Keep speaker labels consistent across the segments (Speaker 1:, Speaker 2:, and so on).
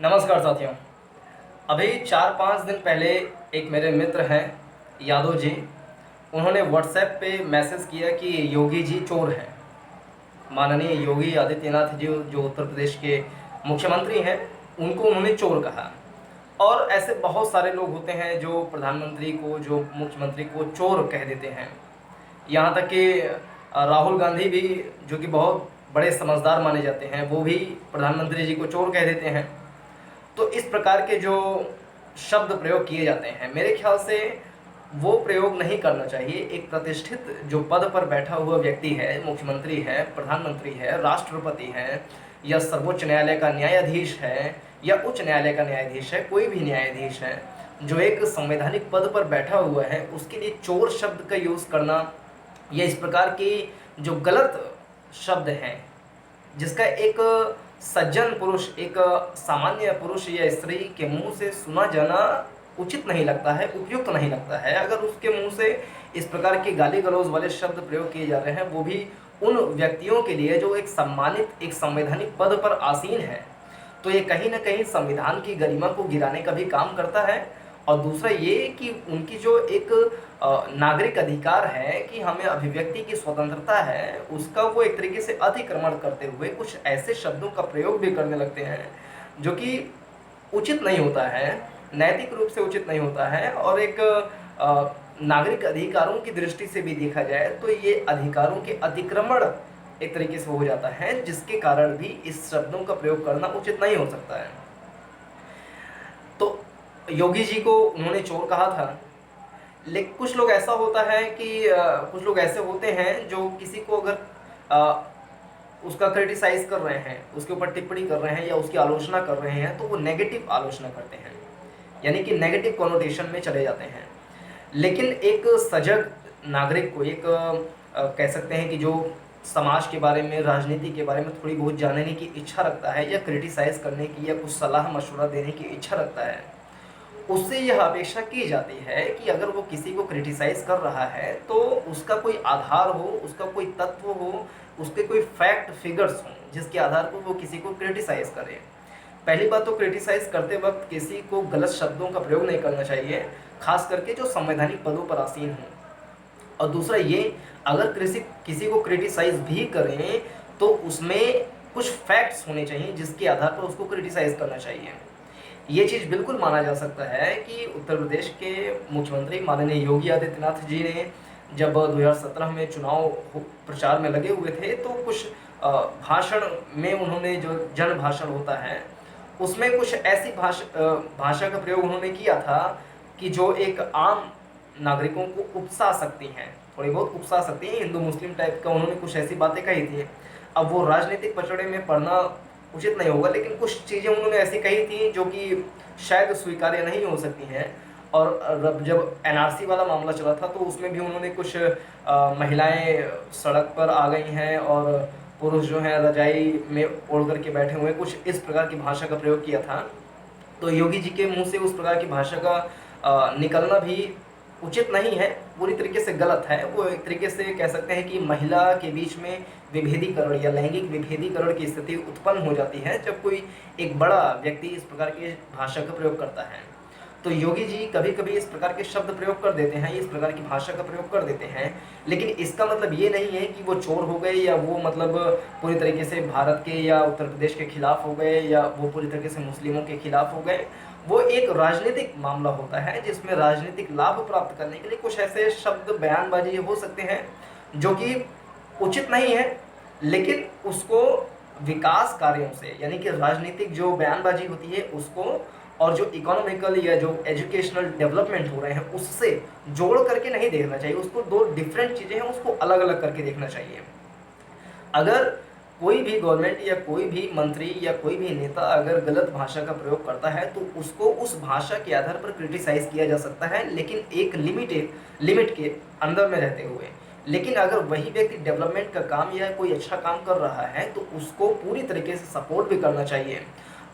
Speaker 1: नमस्कार साथियों। अभी 4-5 दिन पहले एक मेरे मित्र हैं यादव जी, उन्होंने व्हाट्सएप पे मैसेज किया कि योगी जी चोर हैं। माननीय योगी आदित्यनाथ जी जो उत्तर प्रदेश के मुख्यमंत्री हैं, उनको उन्होंने चोर कहा। और ऐसे बहुत सारे लोग होते हैं जो प्रधानमंत्री को, जो मुख्यमंत्री को चोर कह देते हैं। यहाँ तक कि राहुल गांधी भी, जो कि बहुत बड़े समझदार माने जाते हैं, वो भी प्रधानमंत्री जी को चोर कह देते हैं। तो इस प्रकार के जो शब्द प्रयोग किए जाते हैं, मेरे ख्याल से वो प्रयोग नहीं करना चाहिए। एक प्रतिष्ठित जो पद पर बैठा हुआ व्यक्ति है, मुख्यमंत्री है, प्रधानमंत्री है, राष्ट्रपति है, या सर्वोच्च न्यायालय का न्यायाधीश है, या उच्च न्यायालय का न्यायाधीश है, कोई भी न्यायाधीश है जो एक संवैधानिक पद पर बैठा हुआ है, उसके लिए चोर शब्द का यूज़ करना या इस प्रकार की जो गलत शब्द हैं, जिसका एक सज्जन पुरुष, एक सामान्य पुरुष या स्त्री के मुंह से सुना जाना उचित नहीं लगता है, उपयुक्त नहीं लगता है। अगर उसके मुंह से इस प्रकार के गाली गलौज वाले शब्द प्रयोग किए जा रहे हैं, वो भी उन व्यक्तियों के लिए जो एक सम्मानित, एक संवैधानिक पद पर आसीन है, तो ये कहीं ना कहीं संविधान की गरिमा को गिराने का भी काम करता है। और दूसरा ये कि उनकी जो एक नागरिक अधिकार है कि हमें अभिव्यक्ति की स्वतंत्रता है, उसका वो एक तरीके से अतिक्रमण करते हुए कुछ ऐसे शब्दों का प्रयोग भी करने लगते हैं जो कि उचित नहीं होता है, नैतिक रूप से उचित नहीं होता है। और एक नागरिक अधिकारों की दृष्टि से भी देखा जाए तो ये अधिकारों के अतिक्रमण एक तरीके से हो जाता है, जिसके कारण भी इस शब्दों का प्रयोग करना उचित नहीं हो सकता है। तो योगी जी को उन्होंने चोर कहा था। लेकिन कुछ लोग ऐसा होता है कि कुछ लोग ऐसे होते हैं जो किसी को अगर उसका क्रिटिसाइज कर रहे हैं, उसके ऊपर टिप्पणी कर रहे हैं या उसकी आलोचना कर रहे हैं, तो वो नेगेटिव आलोचना करते हैं, यानी कि नेगेटिव कॉनोटेशन में चले जाते हैं। लेकिन एक सजग नागरिक को, एक कह सकते हैं कि जो समाज के बारे में, राजनीति के बारे में थोड़ी बहुत जानने की इच्छा रखता है, या क्रिटिसाइज करने की या कुछ सलाह मशवरा देने की इच्छा रखता है, उससे यह अपेक्षा की जाती है कि अगर वो किसी को क्रिटिसाइज कर रहा है तो उसका कोई आधार हो, उसका कोई तत्व हो, उसके कोई फैक्ट फिगर्स हों जिसके आधार पर वो किसी को क्रिटिसाइज करे। पहली बात तो क्रिटिसाइज करते वक्त किसी को गलत शब्दों का प्रयोग नहीं करना चाहिए, खास करके जो संवैधानिक पदों पर आसीन हों। और दूसरा ये, अगर किसी को क्रिटिसाइज भी करें तो उसमें कुछ फैक्ट्स होने चाहिए जिसके आधार पर उसको क्रिटिसाइज करना चाहिए। ये चीज़ बिल्कुल माना जा सकता है कि उत्तर प्रदेश के मुख्यमंत्री माननीय योगी आदित्यनाथ जी ने जब 2017 में चुनाव प्रचार में लगे हुए थे, तो कुछ भाषण में उन्होंने, जो जन भाषण होता है, उसमें कुछ ऐसी भाषा का प्रयोग उन्होंने किया था कि जो एक आम नागरिकों को उकसा सकती हैं, थोड़ी बहुत उकसा सकती हैं, हिंदू मुस्लिम टाइप का उन्होंने कुछ ऐसी बातें कही थी। अब वो राजनीतिक पचड़े में पढ़ना उचित नहीं होगा, लेकिन कुछ चीज़ें उन्होंने ऐसी कही थी जो कि शायद स्वीकार्य नहीं हो सकती हैं। और जब एनआरसी वाला मामला चला था तो उसमें भी उन्होंने कुछ महिलाएं सड़क पर आ गई हैं और पुरुष जो हैं रजाई में ओढ़ करके बैठे हुए, कुछ इस प्रकार की भाषा का प्रयोग किया था। तो योगी जी के मुंह से उस प्रकार की भाषा का निकलना भी उचित नहीं है, पूरी तरीके से गलत है। वो एक तरीके से कह सकते हैं कि महिला के बीच में विभेदीकरण या लैंगिक विभेदीकरण की स्थिति उत्पन्न हो जाती है जब कोई एक बड़ा व्यक्ति इस प्रकार की भाषा का प्रयोग करता है। तो योगी जी कभी कभी इस प्रकार के शब्द प्रयोग कर देते हैं, इस प्रकार की भाषा का प्रयोग कर देते हैं, लेकिन इसका मतलब ये नहीं है कि वो चोर हो गए, या वो मतलब पूरी तरीके से भारत के या उत्तर प्रदेश के खिलाफ हो गए, या वो पूरी तरीके से मुस्लिमों के खिलाफ हो गए। वो एक राजनीतिक मामला होता है जिसमें राजनीतिक लाभ प्राप्त करने के लिए कुछ ऐसे शब्द, बयानबाजी हो सकते हैं जो कि उचित नहीं है, लेकिन उसको विकास कार्यों से, यानी कि राजनीतिक जो बयानबाजी होती है उसको, और जो इकोनॉमिकल या जो एजुकेशनल डेवलपमेंट हो रहे हैं उससे जोड़ करके नहीं देखना चाहिए। उसको दो डिफरेंट चीज़ें हैं, उसको अलग अलग करके देखना चाहिए। अगर कोई भी गवर्नमेंट या कोई भी मंत्री या कोई भी नेता अगर गलत भाषा का प्रयोग करता है तो उसको उस भाषा के आधार पर क्रिटिसाइज किया जा सकता है, लेकिन एक लिमिट के अंदर में रहते हुए। लेकिन अगर वही व्यक्ति डेवलपमेंट का काम या कोई अच्छा काम कर रहा है तो उसको पूरी तरीके से सपोर्ट भी करना चाहिए।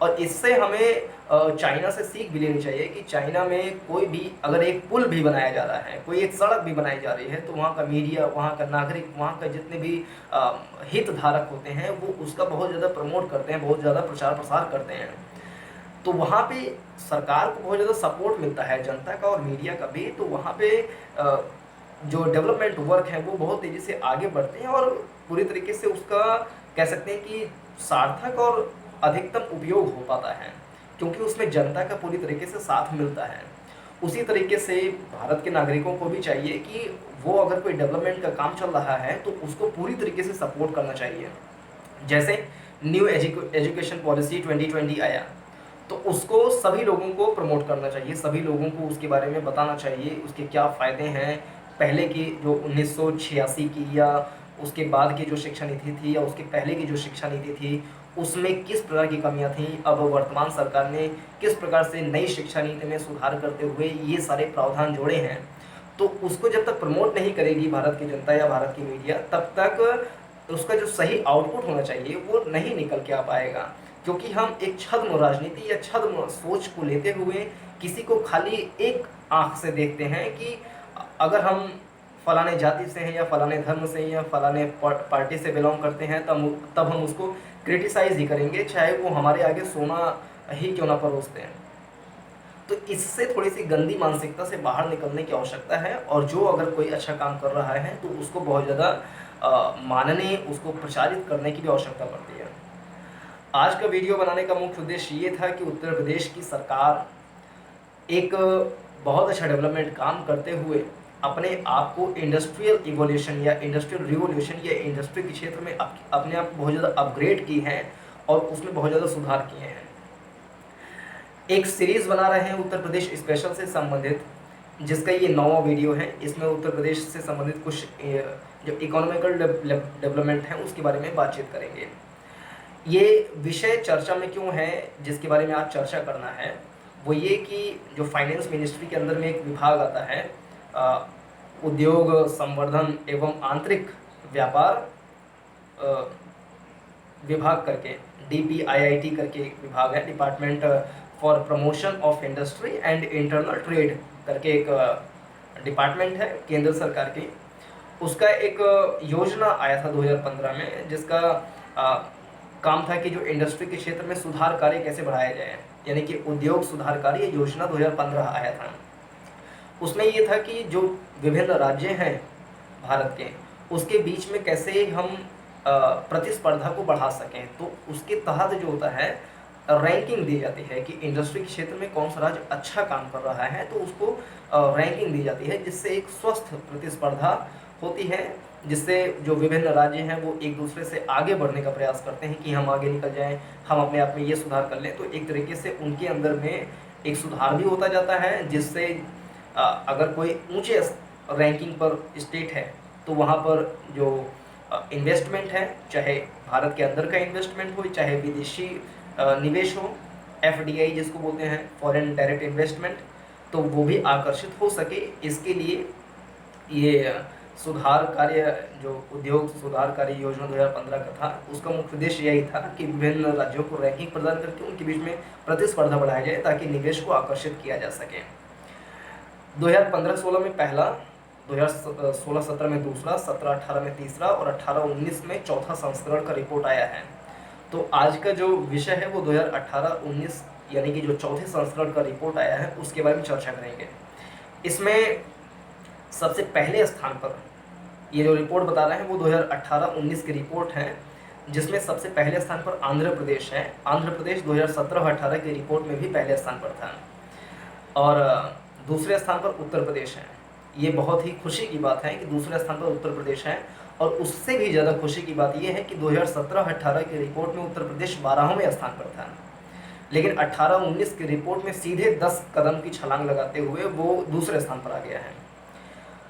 Speaker 1: और इससे हमें चाइना से सीख भी लेनी चाहिए कि चाइना में कोई भी अगर एक पुल भी बनाया जा रहा है, कोई एक सड़क भी बनाई जा रही है, तो वहाँ का मीडिया, वहाँ का नागरिक, वहाँ का जितने भी हित धारक होते हैं वो उसका बहुत ज़्यादा प्रमोट करते हैं, बहुत ज़्यादा प्रचार प्रसार करते हैं। तो वहाँ पे सरकार को बहुत ज़्यादा सपोर्ट मिलता है, जनता का और मीडिया का भी। तो वहाँ पे जो डेवलपमेंट वर्क है वो बहुत तेज़ी से आगे बढ़ते हैं और पूरी तरीके से उसका कह सकते हैं कि सार्थक और अधिकतम उपयोग हो पाता है, क्योंकि उसमें जनता का पूरी तरीके से साथ मिलता है। उसी तरीके से भारत के नागरिकों को भी चाहिए कि वो अगर कोई डेवलपमेंट का काम चल रहा है तो उसको पूरी तरीके से सपोर्ट करना चाहिए। जैसे न्यू एजुकेशन पॉलिसी 2020 आया, तो उसको सभी लोगों को प्रमोट करना चाहिए, सभी लोगों को उसके बारे में बताना चाहिए, उसके क्या फ़ायदे हैं। पहले की जो 1986 की या उसके बाद की जो शिक्षा नीति थी या उसके पहले की जो शिक्षा नीति थी, उसमें किस प्रकार की कमियां थीं, अब वर्तमान सरकार ने किस प्रकार से नई शिक्षा नीति में सुधार करते हुए ये सारे प्रावधान जोड़े हैं। तो उसको जब तक प्रमोट नहीं करेगी भारत की जनता या भारत की मीडिया, तब तक उसका जो सही आउटपुट होना चाहिए वो नहीं निकल के आ पाएगा। क्योंकि हम एक छद्म राजनीति या छद्म सोच को लेते हुए किसी को खाली एक आंख से देखते हैं कि अगर हम फलाने जाति से हैं या फलाने धर्म से हैं या फलाने पार्टी से बिलोंग करते हैं, तब हम उसको क्रिटिसाइज ही करेंगे, चाहे वो हमारे आगे सोना ही क्यों ना परोसते हैं। तो इससे थोड़ी सी गंदी मानसिकता से बाहर निकलने की आवश्यकता है, और जो अगर कोई अच्छा काम कर रहा है तो उसको बहुत ज़्यादा मानने, उसको प्रचारित करने की भी आवश्यकता पड़ती है। आज का वीडियो बनाने का मुख्य उद्देश्य ये था कि उत्तर प्रदेश की सरकार एक बहुत अच्छा डेवलपमेंट काम करते हुए अपने आप को इंडस्ट्रियल इवोल्यूशन या इंडस्ट्रियल रिवोल्यूशन या इंडस्ट्री के क्षेत्र में अपने आप को बहुत ज़्यादा अपग्रेड की है और उसमें बहुत ज़्यादा सुधार किए हैं। एक सीरीज़ बना रहे हैं उत्तर प्रदेश स्पेशल से संबंधित, जिसका ये 9वां वीडियो है। इसमें उत्तर प्रदेश से संबंधित कुछ जो इकोनॉमिकल डेवलपमेंट है उसके बारे में बातचीत करेंगे। ये विषय चर्चा में क्यों है, जिसके बारे में आज चर्चा करना है, वो ये कि जो फाइनेंस मिनिस्ट्री के अंदर में एक विभाग आता है, उद्योग संवर्धन एवं आंतरिक व्यापार विभाग करके, DPIIT करके एक विभाग है, department for promotion of industry and internal trade करके एक डिपार्टमेंट है केंद्र सरकार की। उसका एक योजना आया था 2015 में, जिसका काम था कि जो इंडस्ट्री के क्षेत्र में सुधार कार्य कैसे बढ़ाया जाए, यानी कि उद्योग सुधार कार्य योजना 2015 आया था। उसमें ये था कि जो विभिन्न राज्य हैं भारत के, उसके बीच में कैसे हम प्रतिस्पर्धा को बढ़ा सकें। तो उसके तहत जो होता है, रैंकिंग दी जाती है कि इंडस्ट्री के क्षेत्र में कौन सा राज्य अच्छा काम कर रहा है, तो उसको रैंकिंग दी जाती है, जिससे एक स्वस्थ प्रतिस्पर्धा होती है, जिससे जो विभिन्न राज्य हैं वो एक दूसरे से आगे बढ़ने का प्रयास करते हैं कि हम आगे निकल जाएं, हम अपने आप में ये सुधार कर लें। तो एक तरीके से उनके अंदर में एक सुधार भी होता जाता है, जिससे अगर कोई ऊंचे रैंकिंग पर स्टेट है तो वहाँ पर जो इन्वेस्टमेंट है, चाहे भारत के अंदर का इन्वेस्टमेंट हो चाहे विदेशी निवेश हो, FDI जिसको बोलते हैं, फॉरेन डायरेक्ट इन्वेस्टमेंट, तो वो भी आकर्षित हो सके। इसके लिए ये सुधार कार्य, जो उद्योग सुधार कार्य योजना 2015 का था, उसका मुख्य उद्देश्य यही था कि विभिन्न राज्यों को रैंकिंग प्रदान करके उनके बीच में प्रतिस्पर्धा बढ़ाया जाए ताकि निवेश को आकर्षित किया जा सके। 2015-16 में पहला, 2016-17 में दूसरा, 17-18 में तीसरा और 18-19 में चौथा संस्करण का रिपोर्ट आया है। तो आज का जो विषय है वो 2018-19 यानी कि जो चौथे संस्करण का रिपोर्ट आया है उसके बारे में चर्चा करेंगे। इसमें सबसे पहले स्थान पर ये जो रिपोर्ट बता रहे हैं वो 2018-19 की रिपोर्ट है, जिसमें सबसे पहले स्थान पर आंध्र प्रदेश है। आंध्र प्रदेश 2017-18 की रिपोर्ट में भी पहले स्थान पर था, और दूसरे स्थान पर उत्तर प्रदेश है। ये बहुत ही खुशी की बात है कि दूसरे स्थान पर उत्तर प्रदेश है, और उससे भी ज़्यादा खुशी की बात यह है कि 2017-18 की रिपोर्ट में उत्तर प्रदेश 12वें स्थान पर था, लेकिन 18-19 की रिपोर्ट में सीधे 10 कदम की छलांग लगाते हुए वो दूसरे स्थान पर आ गया है।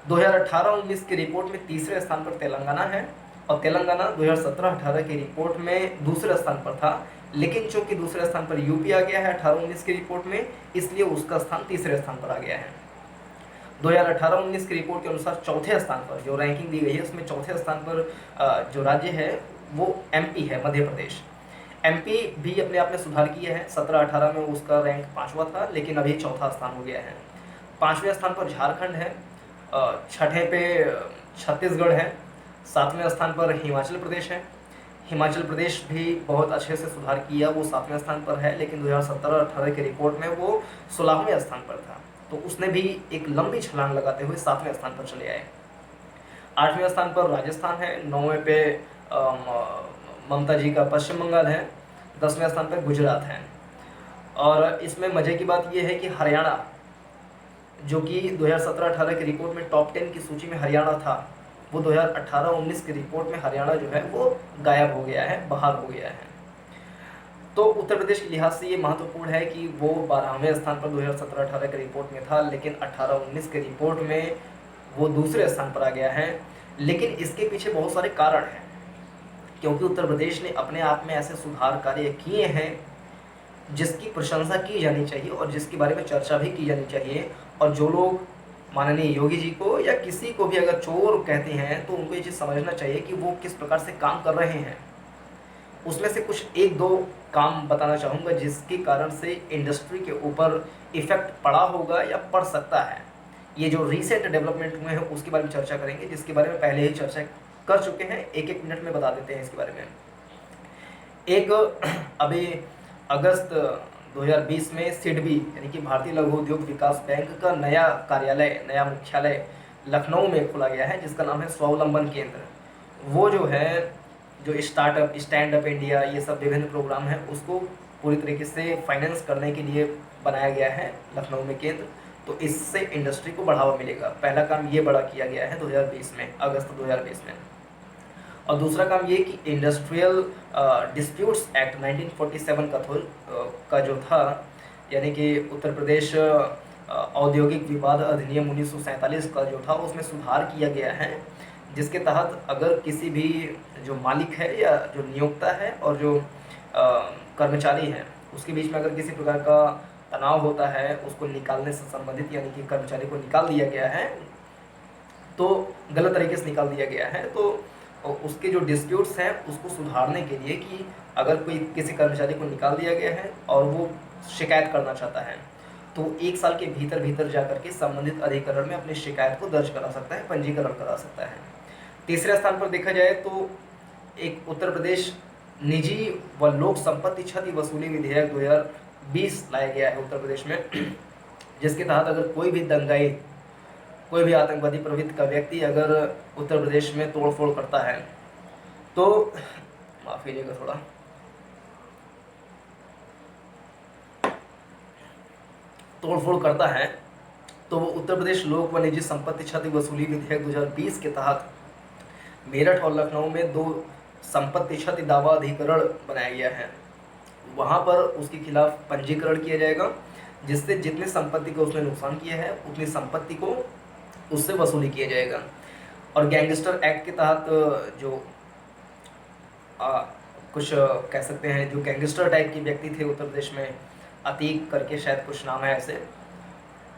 Speaker 1: 2018-19 की रिपोर्ट में तीसरे स्थान पर तेलंगाना है, और तेलंगाना 2017-18 की रिपोर्ट में दूसरे स्थान पर था, लेकिन चूंकि दूसरे स्थान पर यूपी आ गया है 18-19 की रिपोर्ट में, इसलिए उसका स्थान तीसरे स्थान पर आ गया है। 2018-19 की रिपोर्ट के अनुसार चौथे स्थान पर जो रैंकिंग दी गई है उसमें चौथे स्थान पर जो राज्य है वो MP है, मध्य प्रदेश। MP भी अपने आप में सुधार किया है। 17-18 में उसका रैंक 5वां था, लेकिन अभी चौथा स्थान हो गया है। 5वें स्थान पर झारखंड है, 6ठे पे छत्तीसगढ़ है, 7वें स्थान पर हिमाचल प्रदेश है। हिमाचल प्रदेश भी बहुत अच्छे से सुधार किया, वो 7वें स्थान पर है, लेकिन 2017-18 की रिपोर्ट में वो 16वें स्थान पर था। तो उसने भी एक लंबी छलांग लगाते हुए 7वें स्थान पर चले आए। 8वें स्थान पर राजस्थान है, 9वें पे ममता जी का पश्चिम बंगाल है, 10वें स्थान पर गुजरात है। और इसमें मज़े की बात यह है कि हरियाणा, जो कि 2017-18 की रिपोर्ट में टॉप 10 की सूची में हरियाणा था, वो 2018-19 की रिपोर्ट में हरियाणा जो है वो गायब हो गया है, बाहर हो गया है। तो उत्तर प्रदेश के लिहाज से ये महत्वपूर्ण है कि वो 12वें स्थान पर 2017-18 की रिपोर्ट में था, लेकिन 18-19 की रिपोर्ट में वो दूसरे स्थान पर आ गया है। लेकिन इसके पीछे बहुत सारे कारण हैं, क्योंकि उत्तर प्रदेश ने अपने आप में ऐसे सुधार कार्य किए हैं जिसकी प्रशंसा की जानी चाहिए और जिसके बारे में चर्चा भी की जानी चाहिए। और जो लोग माननीय योगी जी को या किसी को भी अगर चोर कहते हैं, तो उनको ये चीज़ समझना चाहिए कि वो किस प्रकार से काम कर रहे हैं। उसमें से कुछ एक दो काम बताना चाहूँगा जिसके कारण से इंडस्ट्री के ऊपर इफेक्ट पड़ा होगा या पड़ सकता है। ये जो रिसेंट डेवलपमेंट हुए हैं उसके बारे में चर्चा करेंगे, जिसके बारे में पहले ही चर्चा कर चुके हैं। एक एक मिनट में बता देते हैं इसके बारे में। एक अभी अगस्त 2020 में सिडबी यानी कि भारतीय लघु उद्योग विकास बैंक का नया कार्यालय, नया मुख्यालय लखनऊ में खोला गया है, जिसका नाम है स्वावलंबन केंद्र। वो जो है, जो स्टार्टअप, स्टैंड अप इंडिया, ये सब विभिन्न प्रोग्राम हैं, उसको पूरी तरीके से फाइनेंस करने के लिए बनाया गया है लखनऊ में केंद्र। तो इससे इंडस्ट्री को बढ़ावा मिलेगा। पहला काम ये बड़ा किया गया है 2020 में, अगस्त 2020 में। और दूसरा काम ये कि इंडस्ट्रियल डिस्प्यूट्स एक्ट 1947 का जो था, यानी कि उत्तर प्रदेश औद्योगिक विवाद अधिनियम 1947 का जो था, उसमें सुधार किया गया है, जिसके तहत अगर किसी भी जो मालिक है या जो नियोक्ता है और जो कर्मचारी है, उसके बीच में अगर किसी प्रकार का तनाव होता है, उसको निकालने से संबंधित, यानी कि कर्मचारी को निकाल दिया गया है, तो गलत तरीके से निकाल दिया गया है, तो उसके जो डिस्प्यूट्स हैं उसको सुधारने के लिए कि अगर कोई किसी कर्मचारी को निकाल दिया गया है और वो शिकायत करना चाहता है, तो 1 साल के भीतर भीतर जाकर के संबंधित अधिकरण में अपनी शिकायत को दर्ज करा सकता है, पंजीकरण करा सकता है। तीसरे स्थान पर देखा जाए तो एक उत्तर प्रदेश निजी व लोक संपत्ति क्षति वसूली विधेयक 2020 लाया गया है उत्तर प्रदेश में, जिसके तहत अगर कोई भी दंगाई, कोई भी आतंकवादी प्रवृत्ति का व्यक्ति अगर उत्तर प्रदेश में तोड़फोड़ करता है, तो माफ कीजिएगा थोड़ा, तोड़फोड़ करता है, तो वो उत्तर प्रदेश लोक व निजी संपत्ति क्षति वसूली विधेयक 2020 के तहत मेरठ और लखनऊ में 2 संपत्ति क्षति दावा अधिकरण बनाया गया है। वहाँ पर उसके खिलाफ पंजीकरण किया जाएगा, जिससे जितने संपत्ति को उसने नुकसान किया है उतनी संपत्ति को उससे वसूली किया जाएगा। और गैंगस्टर एक्ट के तहत जो कुछ कह सकते हैं, जो गैंगस्टर टाइप के व्यक्ति थे उत्तर प्रदेश में, अतीक करके शायद कुछ नाम है ऐसे,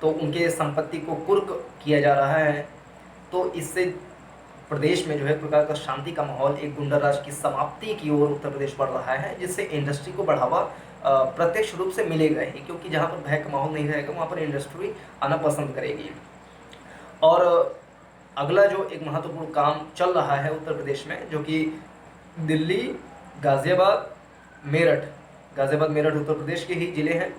Speaker 1: तो उनके संपत्ति को कुर्क किया जा रहा है। तो इससे प्रदेश में जो है प्रकार का शांति का माहौल, एक गुंडा राज की समाप्ति की ओर उत्तर प्रदेश बढ़ रहा है, जिससे इंडस्ट्री को बढ़ावा प्रत्यक्ष रूप से मिलेगा ही, क्योंकि जहाँ पर भय का माहौल नहीं रहेगा वहाँ पर इंडस्ट्री आना पसंद करेगी। और अगला जो एक महत्वपूर्ण काम चल रहा है उत्तर प्रदेश में, जो कि दिल्ली, गाज़ियाबाद, मेरठ, गाज़ियाबाद मेरठ उत्तर प्रदेश के ही ज़िले हैं,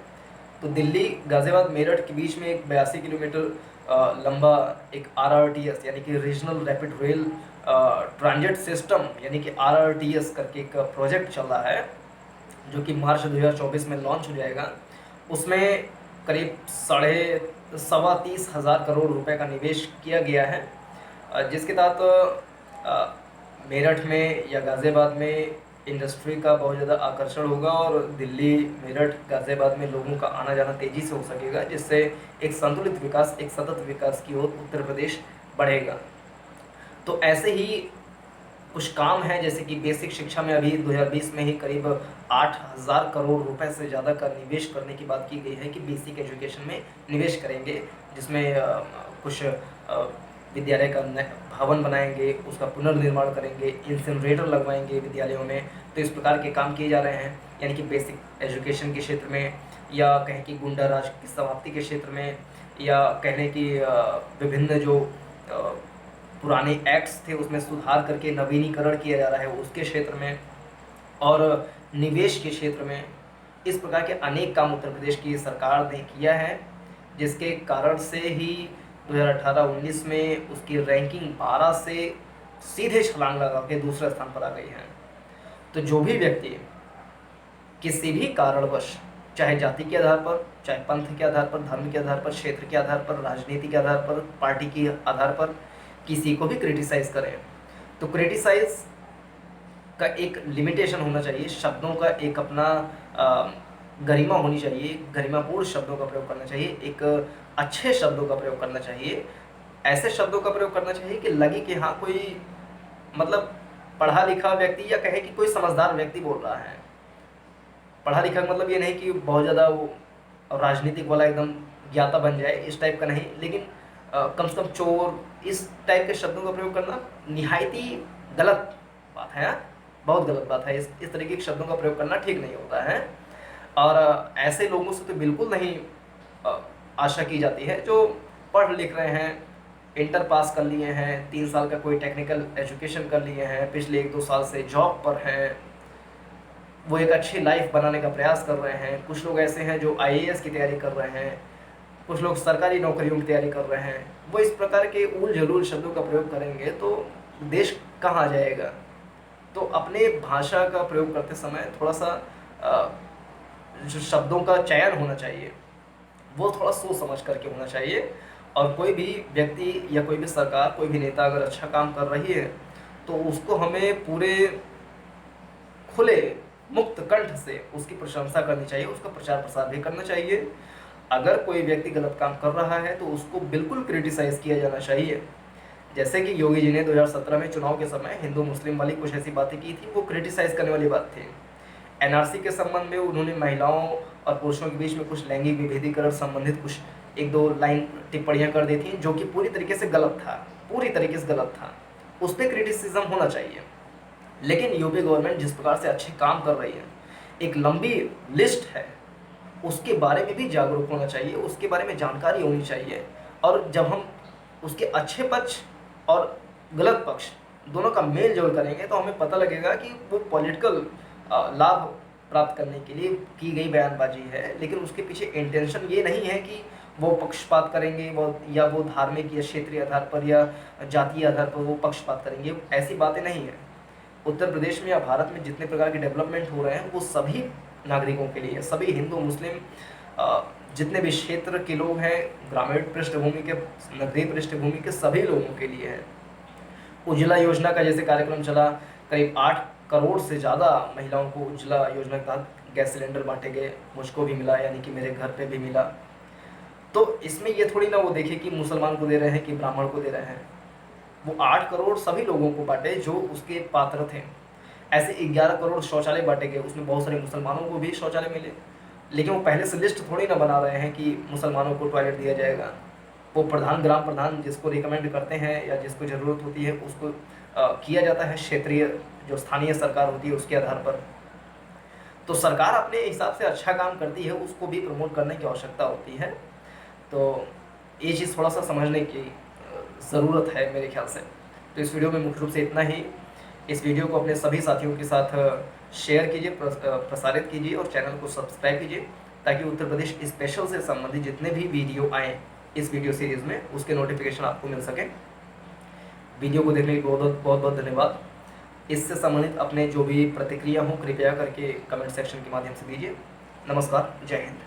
Speaker 1: तो दिल्ली, गाज़ियाबाद, मेरठ के बीच में एक 82 किलोमीटर लंबा एक RRTS यानी कि regional rapid rail transit system यानी कि RRTS करके एक प्रोजेक्ट चल रहा है, जो कि मार्च 2024 में लॉन्च हो जाएगा। उसमें करीब 30,000 करोड़ रुपए का निवेश किया गया है, जिसके तहत मेरठ में या गाज़ियाबाद में इंडस्ट्री का बहुत ज़्यादा आकर्षण होगा और दिल्ली, मेरठ, गाज़ियाबाद में लोगों का आना जाना तेज़ी से हो सकेगा, जिससे एक संतुलित विकास, एक सतत विकास की ओर उत्तर प्रदेश बढ़ेगा। तो ऐसे ही कुछ काम हैं, जैसे कि बेसिक शिक्षा में अभी 2020 में ही करीब 8,000 करोड़ रुपए से ज़्यादा का निवेश करने की बात की गई है कि बेसिक एजुकेशन में निवेश करेंगे, जिसमें कुछ विद्यालय का भवन बनाएंगे, उसका पुनर्निर्माण करेंगे, इंसिनरेटर लगवाएंगे विद्यालयों में। तो इस प्रकार के काम किए जा रहे हैं, यानी कि बेसिक एजुकेशन के क्षेत्र में, या कहें कि गुंडा राज की समाप्ति के क्षेत्र में, या कहने की विभिन्न जो पुराने एक्ट्स थे उसमें सुधार करके नवीनीकरण किया जा रहा है उसके क्षेत्र में। और निवेश के क्षेत्र में इस प्रकार के अनेक काम उत्तर प्रदेश की सरकार ने किया है, जिसके कारण से ही 2018-19 में उसकी रैंकिंग 12 से सीधे छलांग लगा के दूसरे स्थान पर आ गई है। तो जो भी व्यक्ति किसी भी कारणवश, चाहे जाति के आधार पर, चाहे पंथ के आधार पर, धर्म के आधार पर, क्षेत्र के आधार पर, राजनीति के आधार पर, पार्टी के आधार पर किसी को भी क्रिटिसाइज करें, तो क्रिटिसाइज का एक लिमिटेशन होना चाहिए, शब्दों का एक अपना गरिमा होनी चाहिए, गरिमापूर्ण शब्दों का प्रयोग करना चाहिए, एक अच्छे शब्दों का प्रयोग करना चाहिए, ऐसे शब्दों का प्रयोग करना चाहिए कि लगे कि हाँ कोई मतलब पढ़ा लिखा व्यक्ति, या कहे कि कोई समझदार व्यक्ति बोल रहा है। पढ़ा लिखा मतलब ये नहीं कि बहुत ज़्यादा वो राजनीतिक वाला एकदम ज्ञाता बन जाए, इस टाइप का नहीं, लेकिन कम से कम चोर, इस टाइप के शब्दों का प्रयोग करना निहायती गलत बात है, बहुत गलत बात है। इस तरीके के शब्दों का प्रयोग करना ठीक नहीं होता है। और ऐसे लोगों से तो बिल्कुल नहीं आशा की जाती है जो पढ़ लिख रहे हैं, इंटर पास कर लिए हैं, 3 साल का कोई टेक्निकल एजुकेशन कर लिए हैं, पिछले 1-2 साल से जॉब पर हैं, वो एक अच्छी लाइफ बनाने का प्रयास कर रहे हैं। कुछ लोग ऐसे हैं जो IAS की तैयारी कर रहे हैं, कुछ लोग सरकारी नौकरियों की तैयारी कर रहे हैं। वो इस प्रकार के उल जलूल शब्दों का प्रयोग करेंगे तो देश कहाँ जाएगा। तो अपने भाषा का प्रयोग करते समय थोड़ा सा जो शब्दों का चयन होना चाहिए वो थोड़ा सोच समझ करके होना चाहिए। और कोई भी व्यक्ति या कोई भी सरकार, कोई भी नेता अगर अच्छा काम कर रही है तो उसको हमें पूरे खुले मुक्त कंठ से उसकी प्रशंसा करनी चाहिए, उसका प्रचार प्रसार भी करना चाहिए। अगर कोई व्यक्ति गलत काम कर रहा है तो उसको बिल्कुल क्रिटिसाइज किया जाना चाहिए। जैसे कि योगी जी ने 2017 में चुनाव के समय हिंदू मुस्लिम वाली कुछ ऐसी बातें की थी, वो क्रिटिसाइज करने वाली बात थी। NRC के संबंध में उन्होंने महिलाओं और पुरुषों के बीच में कुछ लैंगिक विभेदीकरण संबंधित कुछ 1-2 लाइन टिप्पणियां कर दी थी, जो कि पूरी तरीके से गलत था, पूरी तरीके से गलत था। उस पर क्रिटिसिज्म होना चाहिए। लेकिन यूपी गवर्नमेंट जिस प्रकार से अच्छे काम कर रही है, एक लंबी लिस्ट है, उसके बारे में भी जागरूक होना चाहिए, उसके बारे में जानकारी होनी चाहिए। और जब हम उसके अच्छे पक्ष और गलत पक्ष दोनों का मेल जोल करेंगे तो हमें पता लगेगा कि वो पॉलिटिकल लाभ प्राप्त करने के लिए की गई बयानबाजी है, लेकिन उसके पीछे इंटेंशन ये नहीं है कि वो पक्षपात करेंगे, वो धार्मिक या क्षेत्रीय आधार पर या जातीय आधार पर वो पक्षपात करेंगे। ऐसी बातें नहीं है। उत्तर प्रदेश में या भारत में जितने प्रकार के डेवलपमेंट हो रहे हैं वो सभी नागरिकों के लिए, सभी हिंदू मुस्लिम जितने भी क्षेत्र के लोग हैं, ग्रामीण पृष्ठभूमि के, नगरीय पृष्ठभूमि के सभी लोगों के लिए है। उज्ज्वला योजना का जैसे कार्यक्रम चला, करीब 8 करोड़ से ज़्यादा महिलाओं को उज्ज्वला योजना के तहत गैस सिलेंडर बांटे गए, मुझको भी मिला, यानी कि मेरे घर पे भी मिला। तो इसमें ये थोड़ी ना वो देखे कि मुसलमान को दे रहे हैं कि ब्राह्मण को दे रहे हैं, वो 8 करोड़ सभी लोगों को बांटे जो उसके पात्र थे। ऐसे 11 करोड़ शौचालय बांटे गए, उसमें बहुत सारे मुसलमानों को भी शौचालय मिले, लेकिन वो पहले से लिस्ट थोड़ी ना बना रहे हैं कि मुसलमानों को टॉयलेट दिया जाएगा। वो प्रधान, ग्राम प्रधान जिसको रिकमेंड करते हैं या जिसको ज़रूरत होती है उसको किया जाता है, क्षेत्रीय जो स्थानीय सरकार होती है उसके आधार पर। तो सरकार अपने हिसाब से अच्छा काम करती है, उसको भी प्रमोट करने की आवश्यकता होती है। तो ये चीज़ थोड़ा सा समझने की ज़रूरत है मेरे ख्याल से। तो इस वीडियो में मुख्य रूप से इतना ही। इस वीडियो को अपने सभी साथियों के साथ शेयर कीजिए, प्रसारित कीजिए और चैनल को सब्सक्राइब कीजिए, ताकि उत्तर प्रदेश स्पेशल से संबंधित जितने भी वीडियो आएँ इस वीडियो सीरीज़ में उसके नोटिफिकेशन आपको मिल सके। वीडियो को देखने के लिए बहुत बहुत धन्यवाद। इससे संबंधित अपने जो भी प्रतिक्रिया हो कृपया करके कमेंट सेक्शन के माध्यम से दीजिए। नमस्कार, जय हिंद।